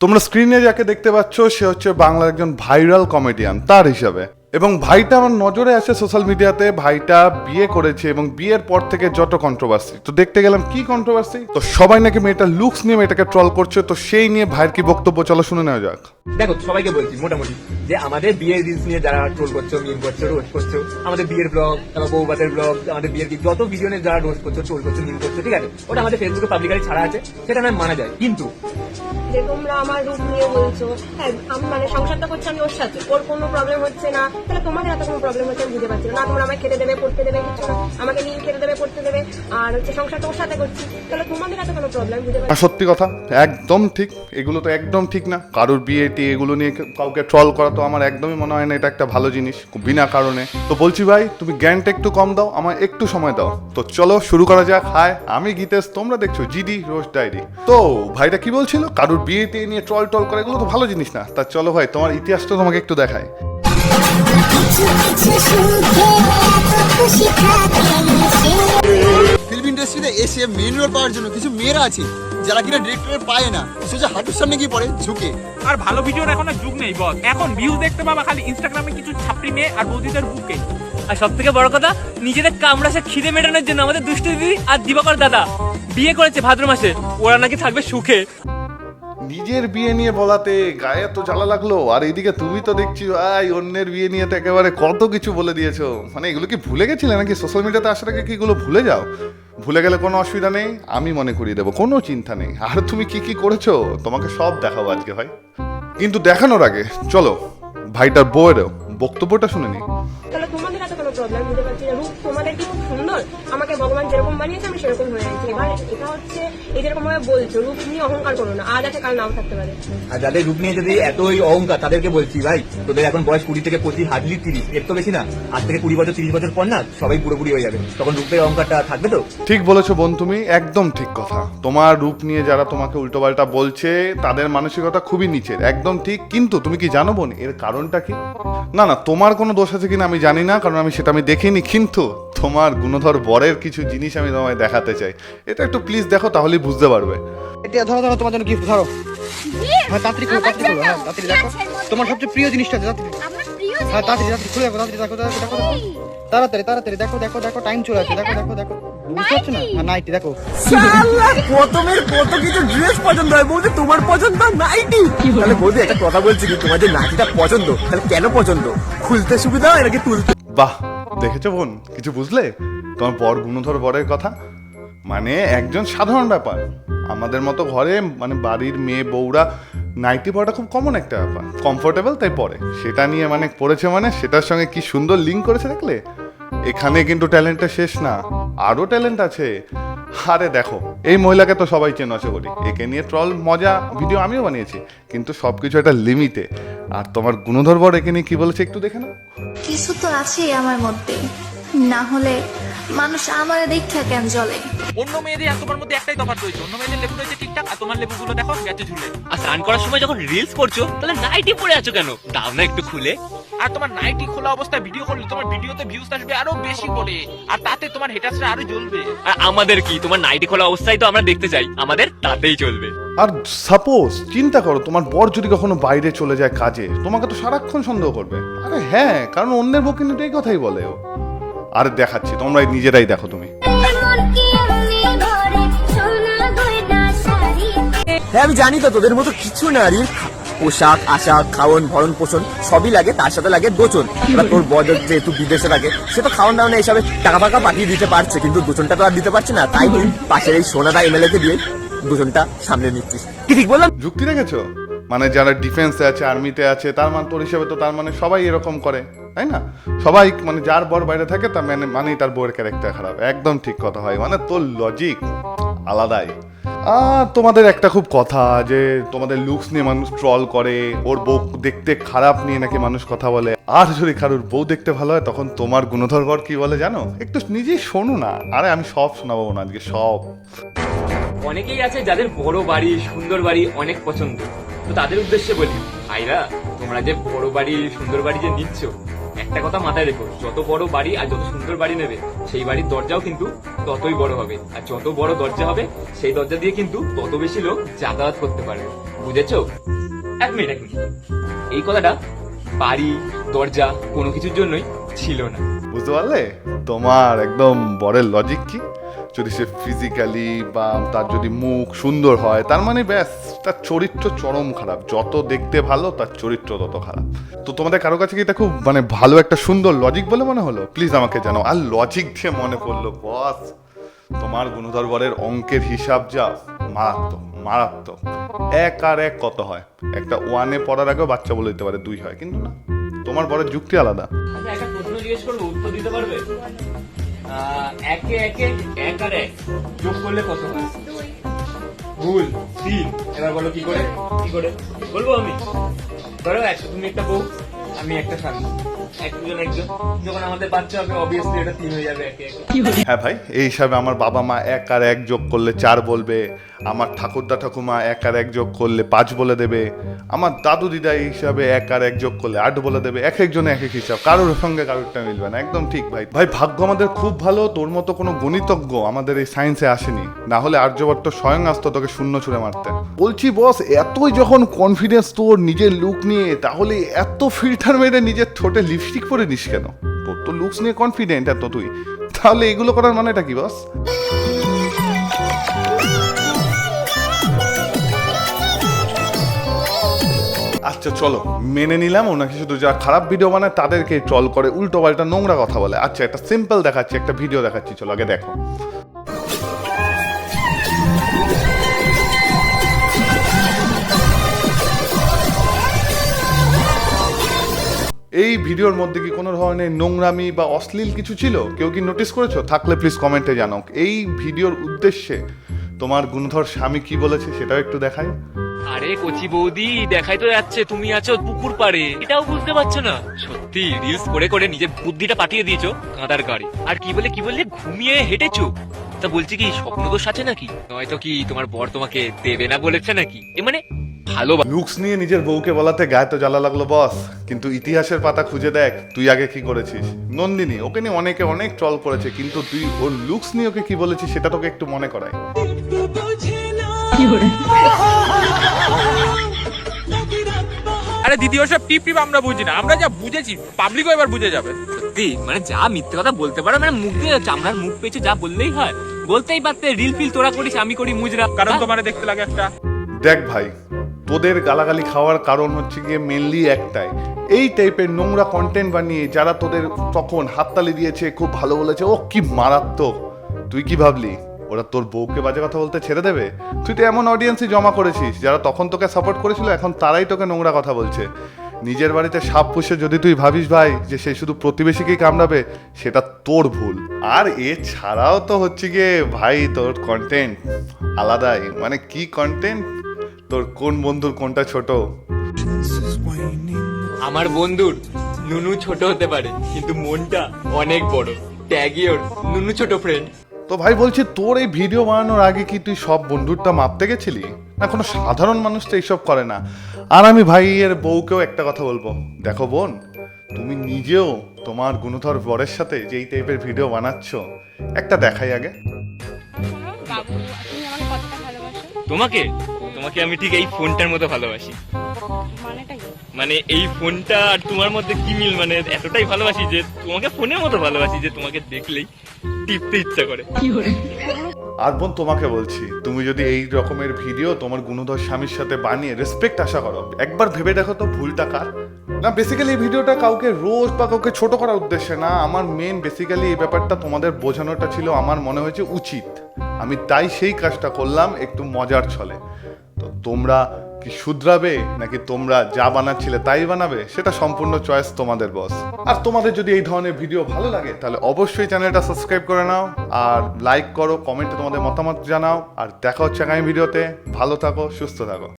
তোমরা স্ক্রিনে যাকে দেখতে পাচ্ছ সে হচ্ছে বাংলার একজন ভাইরাল কমেডিয়ান তার হিসাবে, এবং ভাইটা আমার নজরে আসে সোশ্যাল মিডিয়াতে। ভাইটা বিয়ে করেছে এবং বিয়ের পর থেকে যত কন্ট্রোভার্সি, তো দেখতে গেলাম কি কন্ট্রোভার্সি, তো সবাই নাকি মেয়েটার লুকস নিয়ে মেয়েটাকে ট্রল করছে, তো সেই নিয়ে ভাইয়ের কি বক্তব্য চলো শুনে নেওয়া যাক। দেখো সবাইকে বলছি মোটামুটি যে আমাদের বিয়ের রিলস নিয়ে যারা ট্রোল করছো, মিম করছো, রোস্ট করছো, আমাদের বিয়ের ব্লগ, তারপর বউবাতের ব্লগ, আমাদের বিয়ের যত ভিডিও নিয়ে যারা রোস্ট করছো, ট্রোল করছো, মিম করছো, ঠিক আছে, ওটা আমাদের ফেসবুকে পাবলিকালি ছাড়া আছে, সেটা নয় মানা যায়। কিন্তু যে তোমরা আমার রূপ নিয়ে বলছো, হ্যাঁ আমি মানে সংসারটা করছি আমি ওর সাথে, ওর কোনো প্রবলেম হচ্ছে না, তাহলে তোমাদের এত কোনো প্রবলেম হচ্ছে আমি বুঝতে পারছি না। তোমরা আমাকে খেতে দেবে, পড়তে দেবে, কিছু না, আমাকে নিয়ে খেতে দেবে, পড়তে দেবে, আর হচ্ছে সংসারটা ওর সাথে করছি, তাহলে তোমাদের এত কোনো প্রবলেম বুঝতে পারছি। সত্যি কথা, একদম ঠিক, এগুলো তো একদম ঠিক না। কারোর বিয়ে টিয়ে এগুলো নিয়ে কাউকে ট্রল করা তো আমার একদমই মনে হয় না এটা একটা ভালো জিনিস বিনা কারণে। তো বলছি ভাই, তুমি জ্ঞানটা একটু কম দাও, আমার একটু সময় দাও। তো চলো শুরু করা যাক। হাই, আমি গীতেশ, তোমরা দেখছো জিডি রোস্ট ডায়েরি। তো ভাইটা কি বলছিল, কারোর বিয়ে টিয়ে নিয়ে ট্রল টল করে, এগুলো তো ভালো জিনিস না। তা চলো ভাই, তোমার ইতিহাসটা তোমাকে একটু দেখায়। ফিল্ম ইন্ডাস্ট্রিতে এসে মেন রোল পাওয়ার জন্য কিছু মেয়েরা আছে যারা কিনা ডিরেক্টরের পায় না, সোজা হাঁটুর সামনে গিয়ে পড়ে ঝুঁকে। আর ভালো ভিডিওর এখন আর যুগ নেই বস, এখন ভিউজ দেখতে পাবা খালি ইনস্টাগ্রামে কিছু ছাপড়ি মেয়ে আর বৌদিদের বুকে। আর সব থেকে বড় কথা, নিজেদের কামড়াসে খিদে মেটানোর জন্য আমাদের দুষ্টু দিদি আর দিবাকর দাদা বিয়ে করেছে ভাদ্র মাসে, ওরা নাকি থাকবে সুখে। নিজের বিয়ে নিয়ে বলাতে গায়ে তো জ্বালা লাগলো, আর এইদিকে তুমি তো দেখছি ভাই অন্যের বিয়ে নিয়ে তো একেবারে কত কিছু বলে দিয়েছো। মানে এগুলো কি ভুলে গেছিলে নাকি? সোশ্যাল মিডিয়াতে আসার আগে কি এগুলো ভুলে যাও? ভুলে গেলে কোনো অসুবিধা নেই, আমি মনে করিয়ে দেবো, কোনো চিন্তা নেই। আর তুমি কি কি করেছো তোমাকে সব দেখাবো আজকে ভাই। কিন্তু দেখানোর আগে চলো ভাইটার বউয়েরও বক্তব্যটা শুনে নিই। তাহলে তোমাদের এত কোনো প্রবলেম বুঝতে পারছি না। রূপ তোমাদের কি খুব সুন্দর, আমাকে ভগবান যেরকম বানিয়েছে আমি সেরকম হয়ে গেছি। এবার এটা হচ্ছে এই যেরকম ভাবে বলছো, রূপ নিয়ে অহংকার করো না, আজ আছে কাল নাও থাকতে পারে। আর যাদের রূপ নিয়ে যদি এতই অহংকার, তাদেরকে বলছি ভাই, তোদের এখন বয়স 20 থেকে 25, হার্ডলি 30, এর তো বেশি না। আজ থেকে 20 বছর 30 বছর পর না সবাই পুরোপুরি হয়ে যাবে, তখন রূপের অহংকারটা থাকবে তো। ঠিক বলেছো বোন, তুমি একদম ঠিক কথা। তোমার রূপ নিয়ে যারা তোমাকে উল্টোপাল্টা বলছে তাদের মানসিকতা খুবই নিচের, একদম ঠিক। কিন্তু তুমি কি জানো বোন এর কারণটা কি? না না, তোমার কোনো দোষ আছে কিনা আমি জানি না, কারণ আমি সেটা আমি দেখিনি। কিন্তু তোমার গুণধর বরের কিছু জিনিস আমি তোমায় দেখাতে চাই, এটা একটু প্লিজ দেখো, তাহলেই বুঝতে পারবে। এটা ধরো ধরো, তোমার জন্য গিফট ধরো। হ্যাঁ তাড়াতাড়ি করো, তাড়াতাড়ি করো, হ্যাঁ তাড়াতাড়ি দেখো তোমার সবচেয়ে প্রিয় জিনিসটা, তাড়াতাড়ি। হ্যাঁ তাড়াতাড়ি তাড়াতাড়ি খুলে দেখো, তাড়াতাড়ি দেখো, দেখো দেখো তাড়াতাড়ি তাড়াতাড়ি দেখো দেখো দেখো, টাইম চলে আসছে, দেখো দেখো দেখো, বুঝতে পারছো না? হ্যাঁ নাইটি দেখো। প্রথমের কত কিছু ড্রেস পছন্দ হয়, বলতে তোমার পছন্দ নাইটি। তাহলে বলতে একটা কথা বলছি কি, তোমার যে নাইটিটা পছন্দ, তাহলে কেন পছন্দ? খুলতে সুবিধা হয় নাকি তুলতে? বাহ, দেখেছো বোন, কিছু বুঝলে তোমার বর গুণধর বরের কথা? মানে একজন সাধারণ ব্যাপার, আমাদের মতো ঘরে মানে বাড়ির মেয়ে বউরা নাইটি পরাটা খুব কমন একটা ব্যাপার, কমফোর্টেবল তাই পরে, সেটা নিয়ে মানে পড়েছে, মানে সেটার সঙ্গে কি সুন্দর লিঙ্ক করেছে দেখলে। এখানে কিন্তু ট্যালেন্টটা শেষ না, আরও ট্যালেন্ট আছে। আরে দেখো, এই মহিলাকে তো সবাই চেনো আশা করি, একে নিয়ে ট্রল মজা ভিডিও আমিও বানিয়েছি, কিন্তু সবকিছু একটা লিমিটে। আর তোমার গুণধর বর একে নিয়ে কি বলেছে একটু দেখে নাও। কিছু তো আছেই আমার মধ্যে, না হলে মানুষ আমার দীক্ষা কেন জ্বলে। অন্য মেয়েদের আর তোমার মধ্যে একটাই তফাৎ রয়েছে, অন্য মেয়েদের লেবু রয়েছে ঠিকঠাক, আর তোমার লেবুগুলো দেখো গেছে ঝুলে। আর স্নান করার সময় যখন রিলস করছো তাহলে নাইটি পরে আছো কেন? দাও না একটু খুলে। আর তোমার নাইটি খোলা অবস্থায় ভিডিও করলে তোমার ভিডিওতে ভিউজ আসবে আরো বেশি করে, আর তাতে তোমার হেটার্সরা আরো জ্বলবে। আর আমাদের কি, তোমার নাইটি খোলা অবস্থায় তো আমরা দেখতে চাই, আমাদের তাতেই চলবে। আর সাপোজ চিন্তা করো, তোমার বর যদি কখনো বাইরে চলে যায় কাজে, তোমাকে তো সারাক্ষণ সন্দেহ করবে। আরে হ্যাঁ, কারণ অন্যের বউ কিন্তু এই কথাই বলে ও। আরে দেখাচ্ছি, তোমরা নিজেরাই দেখো তুমি। হ্যাঁ আমি জানি তো, তোদের মতো কিছু নারীর পোশাক আশাক খাওয়ন ভরণ পোষণ সবই লাগে, তার সাথে লাগে দোচন। এবার তোর বদল যেহেতু বিদেশে থাকে, সে তো খাওয়ান দাওয়ানো হিসাবে টাকা ফাঁকা পাঠিয়ে দিতে পারছে, কিন্তু দোচনটা তো আর দিতে পারছে না। তাই তুই পাশের এই সোনাদা এমএলএ কে দিয়ে দোচনটা সামনে নিচ্ছিস। কি ঠিক বললাম? যুক্তি রেখেছো? মানে যারা ডিফেন্সে আছে, আর্মিতে আছে, তার মানে তোর হিসেবে তো তার মানে সবাই এরকম করে, তাই না? সবাই মানে যার বর বাইরে থাকে তার মানেই তার বউয়ের ক্যারেক্টার খারাপ। একদম ঠিক কথা হয়, মানে তোর লজিক আলাদাই। তোমাদের একটা খুব কথা যে তোমাদের লুকস নিয়ে মানুষ ট্রল করে, ওর বউ দেখতে খারাপ নিয়ে নাকি মানুষ কথা বলে। আর যদি কারোর বউ দেখতে ভালো হয় তখন তোমার গুণধর বর কি বলে জানো? একটু নিজেই শোনো না। আরে আমি সব শোনাবো না আজকে, সব। অনেকেই আছে যাদের বড় বাড়ি, সুন্দর বাড়ি অনেক পছন্দ, তো তাদের উদ্দেশ্যে বলি, ভাইরা তোমরা যে বড় বাড়ি সুন্দর বাড়ি যে নিচ্ছ, একটা কথা মাথায় রেখো, যত বড় বাড়ি আর যত সুন্দর বাড়ি নেবে সেই বাড়ির দরজাও কিন্তু ততই বড় হবে, আর যত বড় দরজা হবে সেই দরজা দিয়ে কিন্তু তত বেশি লোক যাতায়াত করতে পারবে। বুঝেছো? এক মিনিট। এই কথাটা বাড়ি দরজা কোনো কিছুর জন্যই ছিল না। বুঝতে পারলে তোমার একদম বরের লজিক কি? যদি সে ফিজিক্যালি বা তার যদি মুখ সুন্দর হয় তার মানে ব্যাস তার চরিত্র চরম খারাপ। যত দেখতে ভালো তার চরিত্র তত খারাপ। তো তোমাদের কারো কাছে কি এটা খুব মানে ভালো একটা সুন্দর লজিক বলে মনে হলো? প্লিজ আমাকে জানাও। আর লজিক দিয়ে মনে পড়লো বস, তোমার গুণধর বরের অঙ্কের হিসাব যা মারাত্মক মারাত্মক। 1 আর 1 কত হয়? একটা 1-এ পড়ার আগেও বাচ্চা বলে দিতে পারে 2 হয়, কিন্তু না, তোমার বরের যুক্তি আলাদা। আচ্ছা, একটা প্রশ্ন জিজ্ঞেস করবো, উত্তর দিতে পারবে? একে একে 1 আর 1 যোগ করলে কত হয়? ভুল, 3। এবার বলো কি করে? বলবো আমি? ধরো তুমি একটা বউ, আমি একটা স্বামী, একজন যখন আমাদের বাচ্চা হবে অবভিয়াসলি এটা 3 হয়ে যাবে একে একে। হ্যাঁ ভাই, এই হিসাবে আমার বাবা মা 1 আর 1 যোগ করলে 4 বলবে, আমার ঠাকুরদা ঠাকুমা 1 আর 1 যোগ করলে 5 বলে দেবে, আমার দাদু দিদা এই হিসাবে 1 আর 1 যোগ করলে 8 বলে দেবে। এক একজনে এক এক হিসাব, কারোর সঙ্গে কারোরটা মিলবে না। একদম ঠিক ভাই। ভাই ভাগ্য আমাদের খুব ভালো, তোর মতো কোনো গণিতজ্ঞ আমাদের এই সায়েন্সে আসেনি, না হলে আর্যভট্ট স্বয়ং আসতো তোকে শূন্য ছুঁড়ে মারতে। বলছি বস, এতই যখন কনফিডেন্স তোর নিজের লুক নিয়ে, তাহলে এত ফিল্টার মেরে নিজের ঠোঁটে লিপস্টিক পরে নিস কেন? তোর তো লুকস নিয়ে কনফিডেন্ট এত তুই, তাহলে এগুলো করার মানেটা কি বস? আচ্ছা চলো মেনে নিলাম ওনাকে শুধু যারা খারাপ ভিডিও বানায় তাদেরকে ট্রল করে, উল্টো পাল্টা নোংরা কথা বলে। আচ্ছা একটা সিম্পল দেখাচ্ছি, একটা ভিডিও দেখাচ্ছি, চলো আগে দেখো। এই ভিডিওর মধ্যে কি কোনো ধরনের নোংরামি বা অশ্লীল কিছু ছিল? কেউ কি নোটিস করেছো? থাকলে প্লিজ কমেন্টে জানাও। এই ভিডিওর উদ্দেশ্যে তোমার গুণধর স্বামী কি বলেছে সেটাও একটু দেখাই। আরে কচি বৌদি, দেখাই তো যাচ্ছে তুমি আছো পুকুর পাড়ে, এটাও বুঝতে পারছো না? সত্যি রিলস করে করে নিজের বুদ্ধিটা পাঠিয়ে দিয়েছো কাঁদার গাড়ি। আর কি বললে ঘুমিয়ে হেঁটেছো? তা বলছি কি স্বপ্নদোষ আছে নাকি? নয়তো কি তোমার বর তোমাকে দেবে না বলেছে নাকি? এ মানে ভালো লুকস নিয়ে নিজের বউকে বলাতে গায়ে তো জ্বালা লাগলো বস, কিন্তু ইতিহাসের পাতা খুঁজে দেখ তুই আগে কি করেছিস। নন্দিনী, ওকে নিয়ে অনেকে অনেক ট্রল করেছে, কিন্তু তুই ওর লুকস নিয়ে ওকে কি বলেছিস সেটা তোকে একটু মনে করায়। আরে দিদি ওসব টিপ আমরা বুঝি না, আমরা যা বুঝেছি পাবলিকও এবার বুঝে যাবে। সত্যি মানে যা মিথ্যে কথা বলতে পারো, মানে মুখ দিয়ে চামড়ার মুখ পেয়েছে যা বললেই হয়। বলতেই পারতে রিল ফিল তোরা করিস, আমি করি মুজরা, কারণ তোমার দেখতে লাগে একটা। দেখ ভাই, তোদের গালাগালি খাওয়ার কারণ হচ্ছে গিয়ে মেনলি একটাই, এই টাইপের নোংরা কন্টেন্ট বানিয়ে যারা তোদের তখন হাততালি দিয়েছে, খুব ভালো বলেছে, ও কি মারাত্মক। তুই কি ভাবলি ওরা তোর বউকে বাজে কথা বলতে ছেড়ে দেবে? তুই তো এমন অডিয়েন্সই জমা করেছিস যারা তখন তোকে সাপোর্ট করেছিল, এখন তারাই তোকে নোংরা কথা বলছে। নিজের বাড়িতে সাপ পুষে যদি তুই ভাবিস ভাই যে সে শুধু প্রতিবেশীকেই কামড়াবে, সেটা তোর ভুল। আর এছাড়াও তো হচ্ছে গিয়ে ভাই তোর কন্টেন্ট আলাদাই, মানে কি কন্টেন্ট, তোর কোন বন্ধুর কোনটা ছোট? আমার বন্ধুর নুনু ছোট হতে পারে কিন্তু মনটা অনেক বড়। ট্যাগই ওর নুনু ছোট ফ্রেন্ড। তো ভাই বলছি, তোর এই ভিডিও বানানোর আগে কি তুই সব বন্ধুরটা মাপতে গেছিলি? না, কোনো সাধারণ মানুষ তো এইসব করে না। আর আমি ভাইয়ের বউকেও একটা কথা বলবো, দেখো বোন, তুমি নিজেও তোমার গুণধর বরের সাথে যেই টাইপের ভিডিও বানাচ্ছ, একটা দেখাই আগে। তোমাকে তোমাকে আমি ঠিক এই ফোনটার মতো ভালোবাসি। মানে এই ফোনটা আর তোমার মধ্যে কি মিল? মানে এতটাই ভালোবাসি যে তোমাকে ফোনের মতো ভালোবাসি যে তোমাকে দেখলেই টিপতে ইচ্ছা করে। আর বোন তোমাকে বলছি, তুমি যদি এই রকমের ভিডিও তোমার গুণধর স্বামীর সাথে বানিয়ে রেসপেক্ট আশা করো, একবার ভেবে দেখো তো ভুলটা কার। না বেসিক্যালি এই ভিডিওটা কাউকে রোজ বা কাউকে ছোট করার উদ্দেশ্যে না, আমার মেন বেসিক্যালি এই ব্যাপারটা তোমাদের বোঝানোটা ছিল, আমার মনে হয়েছে উচিত, আমি তাই সেই কাজটা করলাম একটু মজার ছলে। তো তোমরা কি শুধরাবে নাকি তোমরা যা বানাচ্ছিলে তাই বানাবে, সেটা সম্পূর্ণ চয়েস তোমাদের বস। আর তোমাদের যদি এই ধরনের ভিডিও ভালো লাগে তাহলে অবশ্যই চ্যানেলটা সাবস্ক্রাইব করে নাও, আর লাইক করো, কমেন্টে তোমাদের মতামত জানাও, আর দেখা হচ্ছে আগামী ভিডিওতে। ভালো থাকো, সুস্থ থাকো।